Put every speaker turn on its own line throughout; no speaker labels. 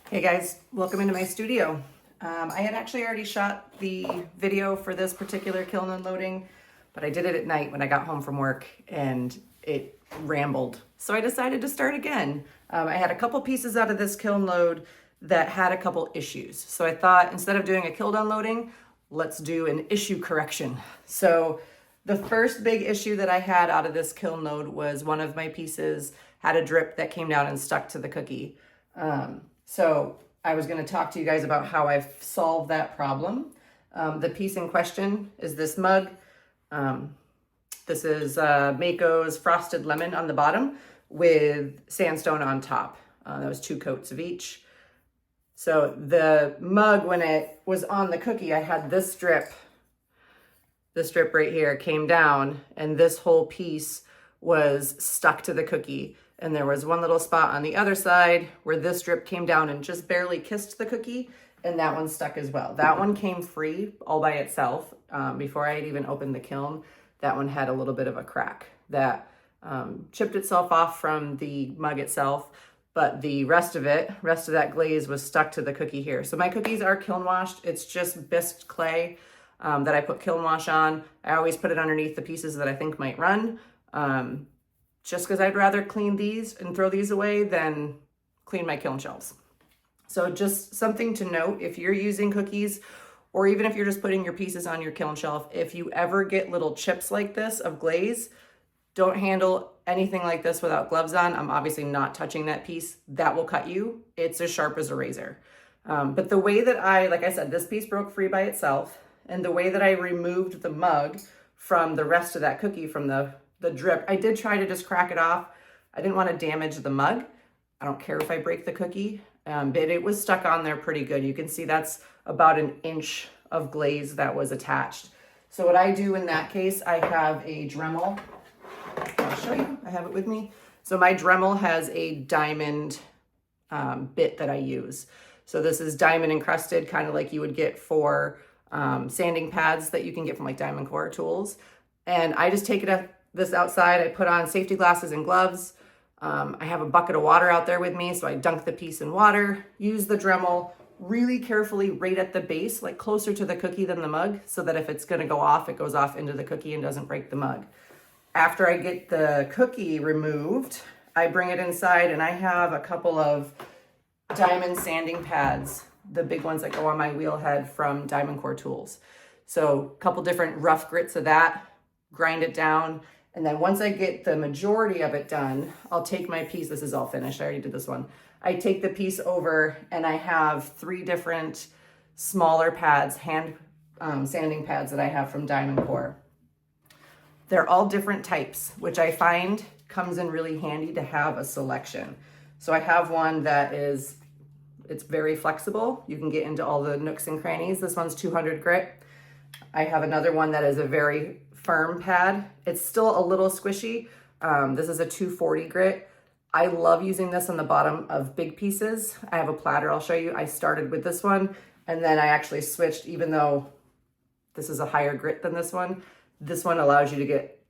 Hey guys, welcome into my studio. I had actually already shot the video for this particular kiln unloading, but I did it at night when I got home from work and it rambled. So I decided to start again. I had a couple pieces out of this kiln load that had a couple issues. So I thought instead of doing a kiln unloading, let's do an issue correction. So the first big issue that I had out of this kiln load was one of my pieces had a drip that came down and stuck to the cookie. So I was going to talk to you guys about how I've solved that problem. The piece in question is this mug. This is Mayco's Frosted Lemon on the bottom with sandstone on top. That was 2 coats of each. So the mug, when it was on the cookie, I had this strip right here came down, and this whole piece was stuck to the cookie. And there was one little spot on the other side where this strip came down and just barely kissed the cookie, and that one stuck as well. That one came free all by itself. Before I had even opened the kiln, that one had a little bit of a crack that chipped itself off from the mug itself, but the rest of that glaze was stuck to the cookie here. So my cookies are kiln washed. It's just bisque clay that I put kiln wash on. I always put it underneath the pieces that I think might run. Just because I'd rather clean these and throw these away than clean my kiln shelves. So just something to note, if you're using cookies, or even if you're just putting your pieces on your kiln shelf, if you ever get little chips like this of glaze, don't handle anything like this without gloves on. I'm obviously not touching that piece. That will cut you. It's as sharp as a razor. But the way that like I said, this piece broke free by itself, and the way that I removed the mug from the rest of that cookie, from the drip, I did try to just crack it off. I didn't want to damage the mug. I don't care if I break the cookie, but it was stuck on there pretty good. You can see that's about 1 inch of glaze that was attached. So what I do in that case, I have a Dremel. I'll show you, I have it with me. So my Dremel has a diamond bit that I use. So this is diamond encrusted, kind of like you would get for sanding pads that you can get from like Diamond Core tools. And I just take this outside, I put on safety glasses and gloves. I have a bucket of water out there with me, so I dunk the piece in water, use the Dremel really carefully right at the base, like closer to the cookie than the mug, so that if it's gonna go off, it goes off into the cookie and doesn't break the mug. After I get the cookie removed, I bring it inside, and I have a couple of diamond sanding pads, the big ones that go on my wheel head from Diamond Core tools. So a couple different rough grits of that, grind it down. And then once I get the majority of it done, I'll take my piece. This is all finished. I already did this one. I take the piece over, and I have 3 different smaller pads, hand sanding pads that I have from Diamond Core. They're all different types, which I find comes in really handy to have a selection. So I have one that it's very flexible. You can get into all the nooks and crannies. This one's 200 grit. I have another one that is a very firm pad. It's still a little squishy. This is a 240 grit. I love using this on the bottom of big pieces. I have a platter I'll show you. I started with this one, and then I actually switched, even though this is a higher grit than this one. This one allows you to get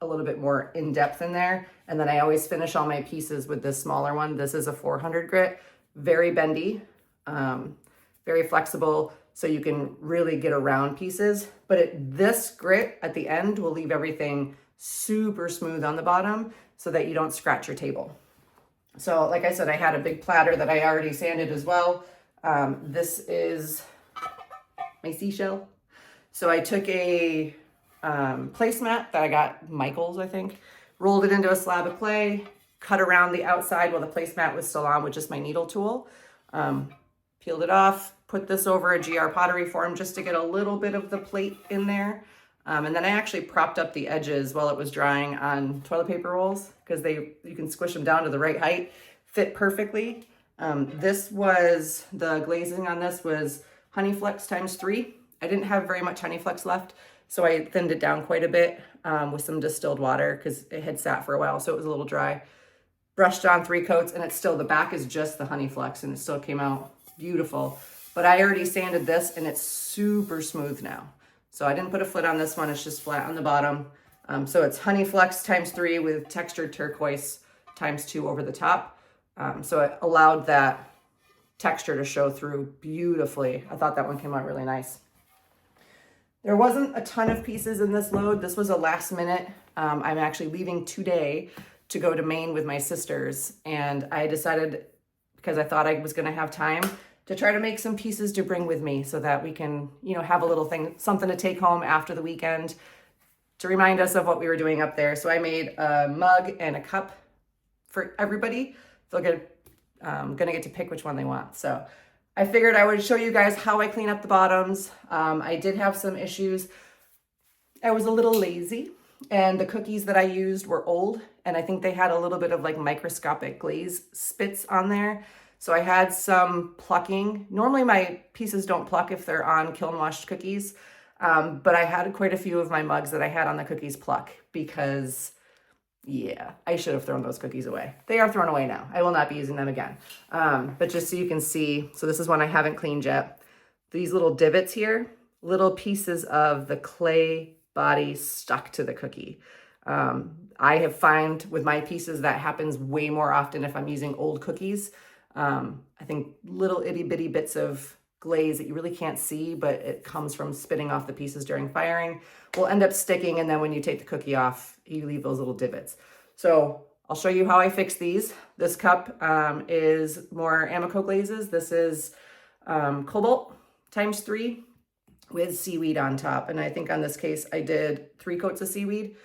a little bit more in depth in there. And then I always finish all my pieces with this smaller one. This is a 400 grit, very bendy, very flexible, so you can really get around pieces. But this grit at the end will leave everything super smooth on the bottom so that you don't scratch your table. So like I said, I had a big platter that I already sanded as well. This is my seashell. So I took a placemat that I got Michael's, I think, rolled it into a slab of clay, cut around the outside while the placemat was still on with just my needle tool, peeled it off, put this over a GR Pottery Form just to get a little bit of the plate in there. And then I actually propped up the edges while it was drying on toilet paper rolls, because you can squish them down to the right height, fit perfectly. This was, the glazing on this was Honey Flex ×3. I didn't have very much Honey Flex left, so I thinned it down quite a bit with some distilled water because it had sat for a while, so it was a little dry. Brushed on 3 coats, and it's still, the back is just the Honey Flex, and it still came out beautiful. But I already sanded this, and it's super smooth now. So I didn't put a foot on this one. It's just flat on the bottom. So it's Honey Flex ×3 with textured turquoise ×2 over the top. So it allowed that texture to show through beautifully. I thought that one came out really nice. There wasn't a ton of pieces in this load. This was a last minute. I'm actually leaving today to go to Maine with my sisters, and I decided, because I thought I was gonna have time, to try to make some pieces to bring with me so that we can, you know, have a little thing, something to take home after the weekend to remind us of what we were doing up there. So I made a mug and a cup for everybody. They'll get, gonna get to pick which one they want. So I figured I would show you guys how I clean up the bottoms. I did have some issues. I was a little lazy, and the cookies that I used were old, and I think they had a little bit of like microscopic glaze spits on there. So I had some plucking. Normally my pieces don't pluck if they're on kiln washed cookies, but I had quite a few of my mugs that I had on the cookies pluck because, yeah, I should have thrown those cookies away. They are thrown away now. I will not be using them again. But just so you can see, so this is one I haven't cleaned yet. These little divots here, little pieces of the clay body stuck to the cookie. I have found with my pieces that happens way more often if I'm using old cookies. I think little itty bitty bits of glaze that you really can't see, but it comes from spitting off the pieces during firing, will end up sticking, and then when you take the cookie off, you leave those little divots. So I'll show you how I fix these. This cup is more Amaco glazes. This is Cobalt ×3 with seaweed on top, and I think on this case I did 3 coats of seaweed.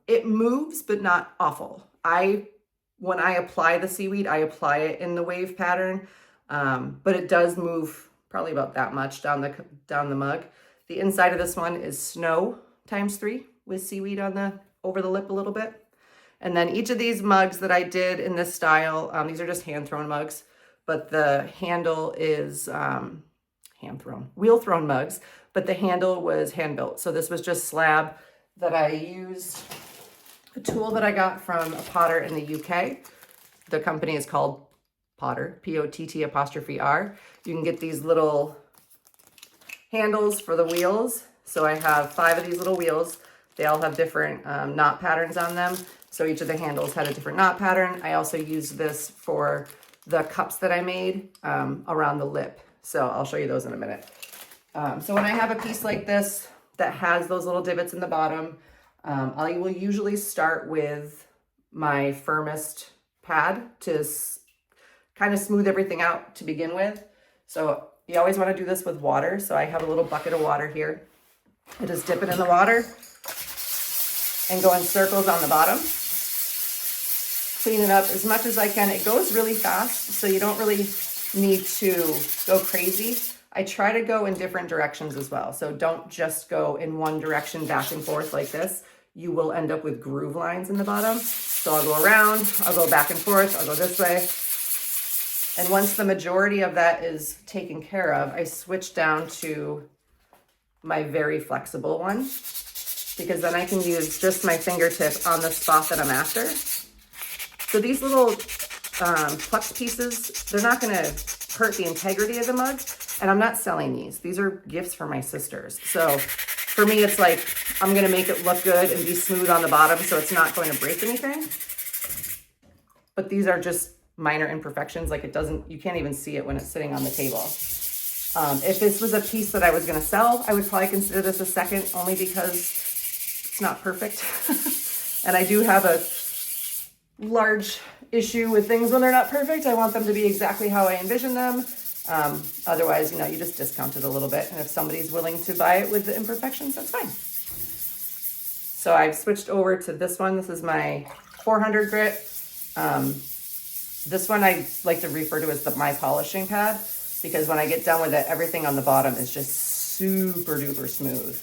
It moves, but not awful. When I apply the seaweed, I apply it in the wave pattern, but it does move probably about that much down the mug. The inside of this one is snow ×3 with seaweed on over the lip a little bit. And then each of these mugs that I did in this style, these are just hand-thrown mugs, but the handle is wheel-thrown mugs, but the handle was hand-built. So this was just slab that I used. A tool that I got from a potter in the UK. The company is called Potter, P-O-T-T''R. You can get these little handles for the wheels. So I have 5 of these little wheels. They all have different knot patterns on them. So each of the handles had a different knot pattern. I also used this for the cups that I made around the lip. So I'll show you those in a minute. So when I have a piece like this that has those little divots in the bottom, I will usually start with my firmest pad to kind of smooth everything out to begin with. So you always want to do this with water. So I have a little bucket of water here. I just dip it in the water and go in circles on the bottom. Clean it up as much as I can. It goes really fast, so you don't really need to go crazy. I try to go in different directions as well. So don't just go in one direction back and forth like this. You will end up with groove lines in the bottom. So I'll go around, I'll go back and forth, I'll go this way. And once the majority of that is taken care of, I switch down to my very flexible one, because then I can use just my fingertip on the spot that I'm after. So these little plucked pieces, they're not gonna hurt the integrity of the mug. And I'm not selling these. These are gifts for my sisters. So for me, it's like, I'm gonna make it look good and be smooth on the bottom so it's not going to break anything. But these are just minor imperfections. Like you can't even see it when it's sitting on the table. If this was a piece that I was gonna sell, I would probably consider this a second, only because it's not perfect. And I do have a large issue with things when they're not perfect. I want them to be exactly how I envision them. Otherwise, you just discount it a little bit. And if somebody's willing to buy it with the imperfections, that's fine. So I've switched over to this one. This is my 400 grit. This one I like to refer to as my polishing pad, because when I get done with it, everything on the bottom is just super duper smooth.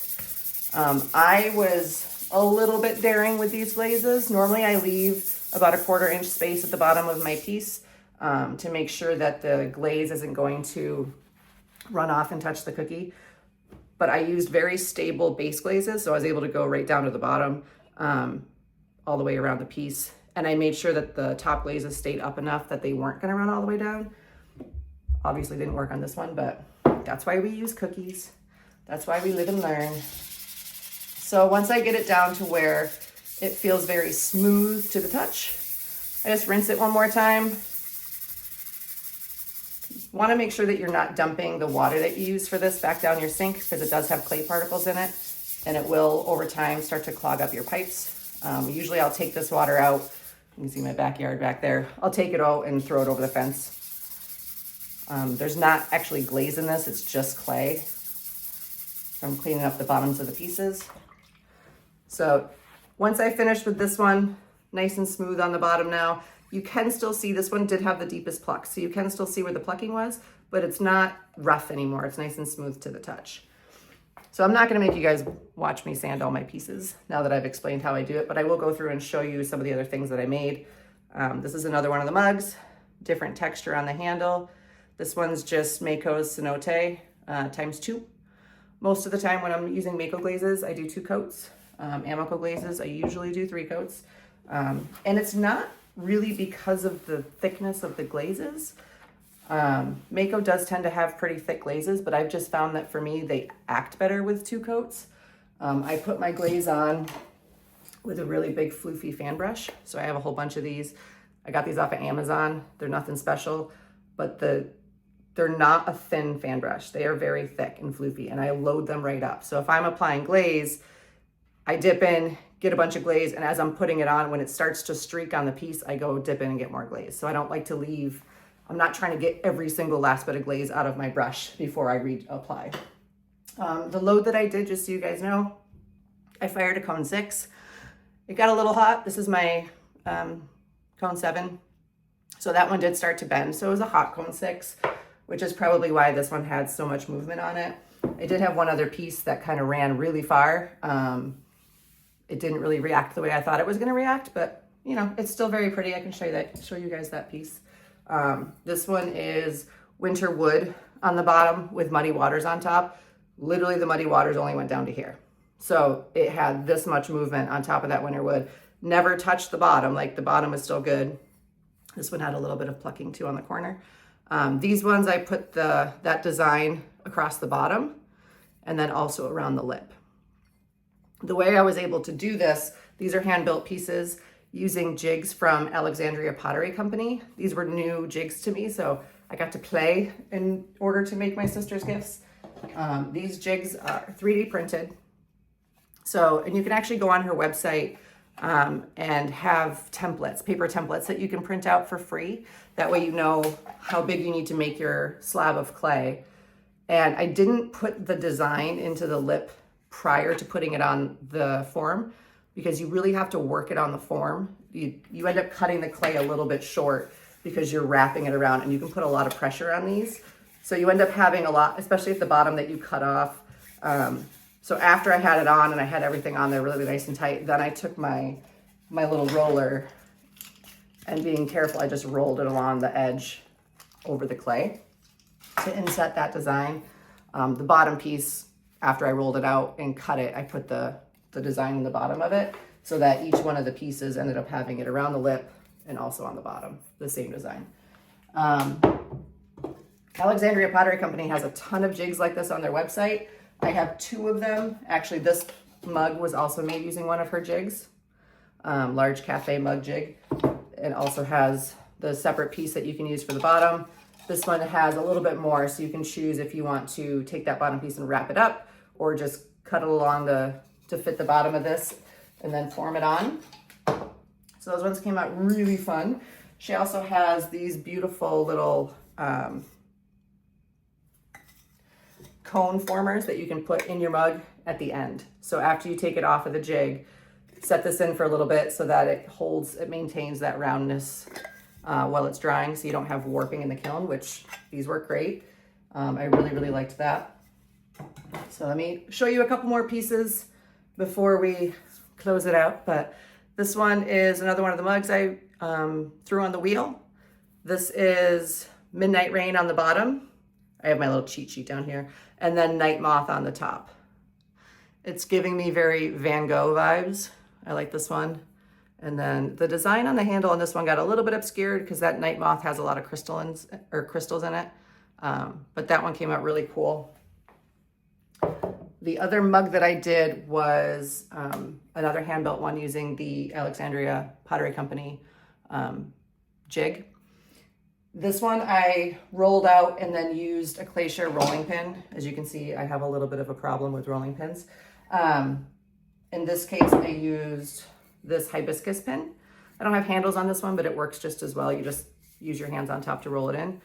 I was a little bit daring with these glazes. Normally I leave about a 1/4 inch space at the bottom of my piece to make sure that the glaze isn't going to run off and touch the cookie. But I used very stable base glazes, so I was able to go right down to the bottom, all the way around the piece. And I made sure that the top glazes stayed up enough that they weren't gonna run all the way down. Obviously didn't work on this one, but that's why we use cookies. That's why we live and learn. So once I get it down to where it feels very smooth to the touch, I just rinse it one more time. want to make sure that you're not dumping the water that you use for this back down your sink, because it does have clay particles in it, and it will over time start to clog up your pipes. Usually I'll take this water out. You can see my backyard back there. I'll take it out and throw it over the fence. There's not actually glaze in this, it's just clay. I'm cleaning up the bottoms of the pieces. So once I finished with this one, nice and smooth on the bottom now, you can still see this one did have the deepest pluck. So you can still see where the plucking was, but it's not rough anymore. It's nice and smooth to the touch. So I'm not gonna make you guys watch me sand all my pieces now that I've explained how I do it, but I will go through and show you some of the other things that I made. This is another one of the mugs, different texture on the handle. This one's just Mayco's Cenote ×2. Most of the time when I'm using Mayco glazes, I do 2 coats. Amaco glazes, I usually do 3 coats. And it's not really because of the thickness of the glazes. Mayco does tend to have pretty thick glazes, but I've just found that for me, they act better with 2 coats. I put my glaze on with a really big floofy fan brush. So I have a whole bunch of these. I got these off of Amazon. They're nothing special, but they're not a thin fan brush. They are very thick and floofy, and I load them right up. So if I'm applying glaze, I dip in, get a bunch of glaze, and as I'm putting it on, when it starts to streak on the piece, I go dip in and get more glaze. So I don't like to leave, I'm not trying to get every single last bit of glaze out of my brush before I reapply. The load that I did, just so you guys know, I fired a cone 6. It got a little hot. This is my cone 7. So that one did start to bend. So it was a hot cone 6, which is probably why this one had so much movement on it. I did have one other piece that kind of ran really far. It didn't really react the way I thought it was going to react, but you know, it's still very pretty. I can show you guys that piece. This one is winter wood on the bottom with muddy waters on top. Literally the muddy waters only went down to here. So it had this much movement on top of that winter wood. Never touched the bottom, like the bottom was still good. This one had a little bit of plucking too on the corner. These ones, I put that design across the bottom and then also around the lip. The way I was able to do this, these are hand-built pieces using jigs from Alexandria Pottery Company. These were new jigs to me, so I got to play in order to make my sister's gifts. These jigs are 3D printed. So, and you can actually go on her website and have templates, paper templates that you can print out for free. That way you know how big you need to make your slab of clay. And I didn't put the design into the lip prior to putting it on the form, because you really have to work it on the form. You end up cutting the clay a little bit short because you're wrapping it around, and you can put a lot of pressure on these. So you end up having a lot, especially at the bottom that you cut off. So after I had it on and I had everything on there really nice and tight, then I took my little roller, and being careful, I just rolled it along the edge over the clay to inset that design. The bottom piece, after I rolled it out and cut it, I put the design in the bottom of it so that each one of the pieces ended up having it around the lip and also on the bottom, the same design. Alexandria Pottery Company has a ton of jigs like this on their website. I have 2 of them. Actually, this mug was also made using one of her jigs, large cafe mug jig. It also has the separate piece that you can use for the bottom. This one has a little bit more, so you can choose if you want to take that bottom piece and wrap it up, or just cut it along to fit the bottom of this and then form it on. So those ones came out really fun. She also has these beautiful little cone formers that you can put in your mug at the end. So after you take it off of the jig, set this in for a little bit so that it maintains that roundness while it's drying, so you don't have warping in the kiln, which these work great. I really liked that. So let me show you a couple more pieces before we close it out. But this one is another one of the mugs I threw on the wheel. This is Midnight Rain on the bottom. I have my little cheat sheet down here. And then Night Moth on the top. It's giving me very Van Gogh vibes. I like this one. And then the design on the handle on this one got a little bit obscured because that Night Moth has a lot of crystals in it. But that one came out really cool. The other mug that I did was another hand-built one using the Alexandria Pottery Company jig. This one I rolled out and then used a Clayshare rolling pin. As you can see, I have a little bit of a problem with rolling pins. In this case, I used this hibiscus pin. I don't have handles on this one, but it works just as well. You just use your hands on top to roll it in.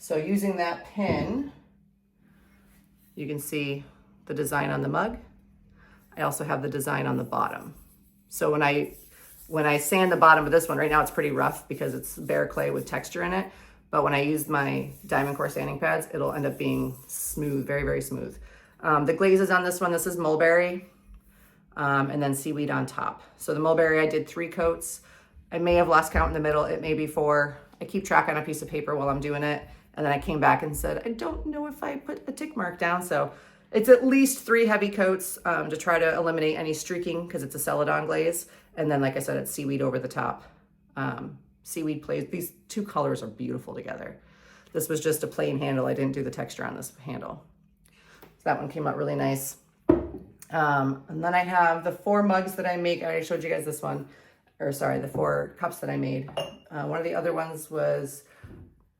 So using that pin, you can see the design on the mug. I also have the design on the bottom. So when I sand the bottom of this one, right now it's pretty rough because it's bare clay with texture in it. But when I use my Diamond Core sanding pads, it'll end up being smooth, very, very smooth. The glazes on this one, this is mulberry, and then seaweed on top. So the mulberry, I did 3 coats. I may have lost count in the middle. It may be 4. I keep track on a piece of paper while I'm doing it. And then I came back and said, I don't know if I put a tick mark down. So it's at least 3 heavy coats to try to eliminate any streaking because it's a Celadon glaze. And then, like I said, it's seaweed over the top. Seaweed plays, these 2 colors are beautiful together. This was just a plain handle. I didn't do the texture on this handle. So that one came out really nice. And then I have the 4 mugs that I make. I already showed you guys this one, or sorry, the 4 cups that I made. One of the other ones was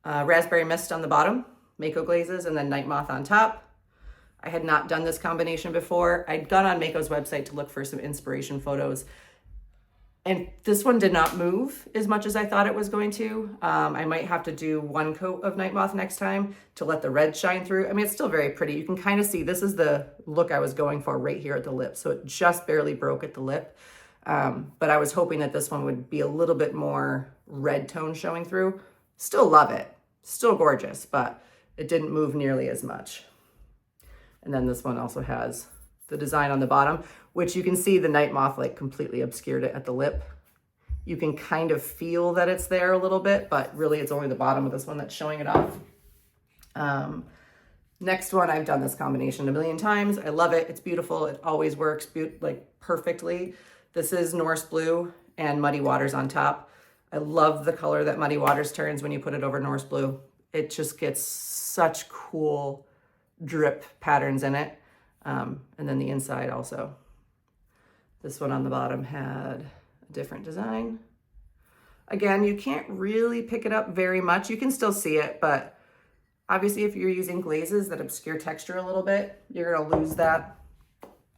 raspberry mist on the bottom, Mayco glazes, and then night moth on top. I had not done this combination before. I'd gone on Mayco's website to look for some inspiration photos. And this one did not move as much as I thought it was going to. I might have to do 1 coat of night moth next time to let the red shine through. I mean, it's still very pretty. You can kind of see this is the look I was going for right here at the lip. So it just barely broke at the lip. But I was hoping that this one would be a little bit more red tone showing through. Still love it. Still gorgeous, but it didn't move nearly as much. And then this one also has the design on the bottom, which you can see the night moth like completely obscured it at the lip. You can kind of feel that it's there a little bit, but really it's only the bottom of this one that's showing it off. Next one, I've done this combination a million times. I love it. It's beautiful. It always works like perfectly. This is Norse Blue and Muddy Waters on top. I love the color that Muddy Waters turns when you put it over Norse Blue. It just gets such cool drip patterns in it. And then the inside also. This one on the bottom had a different design. Again, you can't really pick it up very much. You can still see it, but obviously if you're using glazes that obscure texture a little bit, you're gonna lose that.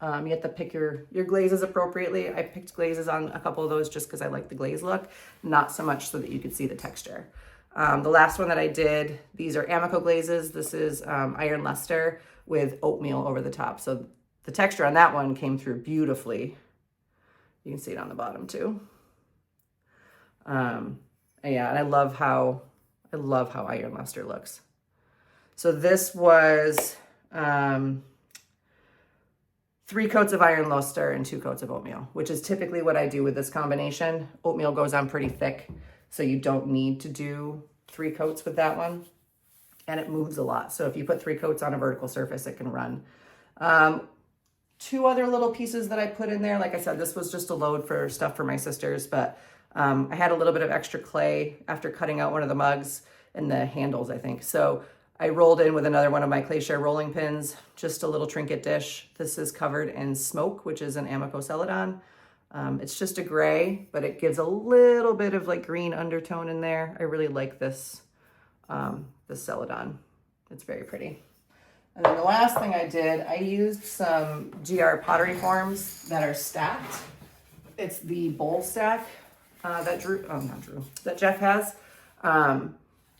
You have to pick your glazes appropriately. I picked glazes on a couple of those just because I like the glaze look, not so much so that you could see the texture. The last one that I did, these are Amaco glazes. This is iron luster with oatmeal over the top. So the texture on that one came through beautifully. You can see it on the bottom too. Yeah, and I love how iron luster looks. So this was 3 coats of iron luster and 2 coats of oatmeal, which is typically what I do with this combination. Oatmeal goes on pretty thick, so you don't need to do 3 coats with that one. And it moves a lot. So if you put 3 coats on a vertical surface, it can run. 2 other little pieces that I put in there. Like I said, this was just a load for stuff for my sisters, but I had a little bit of extra clay after cutting out one of the mugs and the handles, I think. So I rolled in with another one of my Clayshare rolling pins, just a little trinket dish. This is covered in smoke, which is an Amaco Celadon. It's just a gray, but it gives a little bit of like green undertone in there. I really like this, this Celadon. It's very pretty. And then the last thing I did, I used some GR Pottery Forms that are stacked. It's the bowl stack that Jeff has.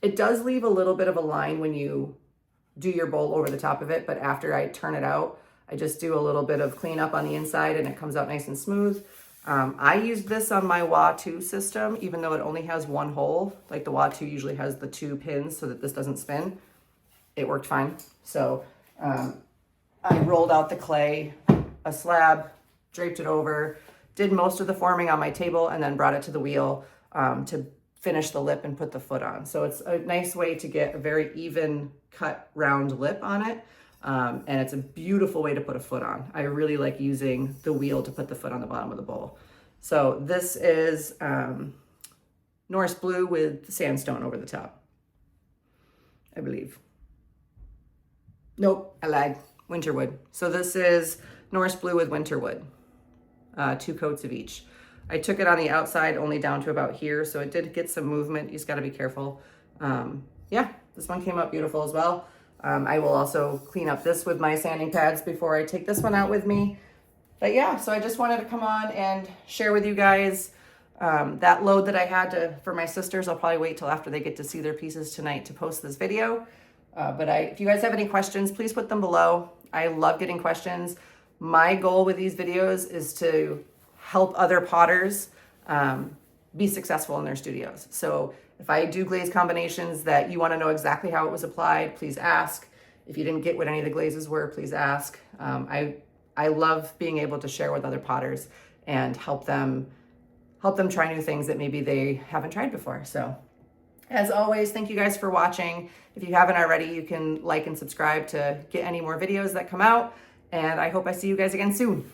It does leave a little bit of a line when you do your bowl over the top of it, but after I turn it out, I just do a little bit of cleanup on the inside and it comes out nice and smooth. I used this on my Wah 2 system, even though it only has 1 hole. Like the Wah 2 usually has the 2 pins so that this doesn't spin. It worked fine. So I rolled out the clay, a slab, draped it over, did most of the forming on my table, and then brought it to the wheel to finish the lip and put the foot on. So it's a nice way to get a very even cut round lip on it. And it's a beautiful way to put a foot on. I really like using the wheel to put the foot on the bottom of the bowl. So this is Norse Blue with sandstone over the top, I believe. Nope, I lied. Winterwood. So this is Norse Blue with Winterwood. 2 coats of each. I took it on the outside only down to about here, so it did get some movement. You just got to be careful. Yeah, this one came out beautiful as well. I will also clean up this with my sanding pads before I take this one out with me. But yeah, so I just wanted to come on and share with you guys that load that I had for my sisters. I'll probably wait till after they get to see their pieces tonight to post this video. But if you guys have any questions, please put them below. I love getting questions. My goal with these videos is to help other potters be successful in their studios. So if I do glaze combinations that you want to know exactly how it was applied, please ask. If you didn't get what any of the glazes were, please ask. I love being able to share with other potters and help them try new things that maybe they haven't tried before. So as always, thank you guys for watching. If you haven't already, you can like and subscribe to get any more videos that come out. And I hope I see you guys again soon.